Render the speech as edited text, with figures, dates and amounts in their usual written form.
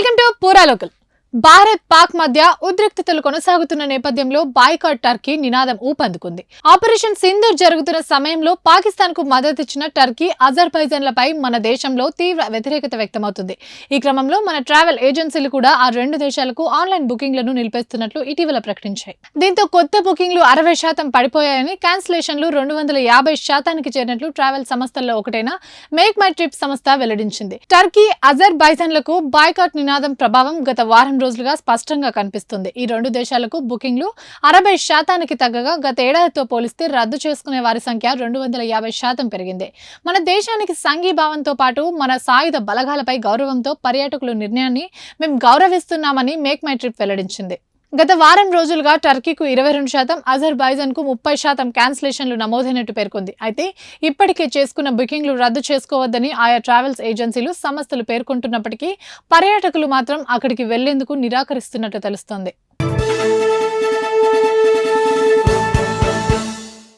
Welcome to పూరా local. Bharat Pak మధ్య ఉద్రిక్తతలు కొనసాగుతున్న నేపథ్యంలో బాయ్కాట్ టర్కీ నినాదం ఊపందుకుంది. ఆపరేషన్ సింధూర్ జరుగుతున్న సమయంలో పాకిస్తాన్ కు మద్దతిచ్చిన టర్కీ, అజర్బైజాన్లపై మన దేశంలో తీవ్ర వ్యతిరేకత వ్యక్తమవుతుంది. ఈ క్రమంలో మన ట్రావెల్ ఏజెన్సీలు కూడా ఆ రెండు దేశాలకు ఆన్లైన్ బుకింగ్లను నిలిపేస్తున్నట్లు ఇటీవల ప్రకటించాయి. దీంతో కొత్త బుకింగ్లు 60% పడిపోయాయని, క్యాన్సిలేషన్లు 250% చేరినట్లు ట్రావెల్ సంస్థల్లో ఒకటైన మేక్ మై ట్రిప్ సంస్థ వెల్లడించింది. టర్కీ, అజర్బైజాన్లకు బాయ్కాట్ నినాదం ప్రభావం గత వారం రోజులుగా స్పష్టంగా కనిపిస్తుంది. ఈ రెండు దేశాలకు బుకింగ్లు 60% తగ్గగా గత ఏడాదితో పోలిస్తే రద్దు చేసుకునే వారి సంఖ్య 250% పెరిగింది. మన దేశానికి సంఘీభావంతో పాటు మన సాయుధ బలగాలపై గౌరవంతో పర్యాటకుల నిర్ణయాన్ని మేము గౌరవిస్తున్నామని మేక్ మై ట్రిప్ వెల్లడించింది. గత వారం రోజులుగా టర్కీకు 22%, అజర్బైజాన్కు 30% క్యాన్సిలేషన్లు నమోదైనట్టు పేర్కొంది. అయితే ఇప్పటికే చేసుకున్న బుకింగ్లు రద్దు చేసుకోవద్దని ఆయా ట్రావెల్స్ ఏజెన్సీలు, సంస్థలు పేర్కొంటున్నప్పటికీ పర్యాటకులు మాత్రం అక్కడికి వెళ్లేందుకు నిరాకరిస్తున్నట్టు తెలుస్తోంది.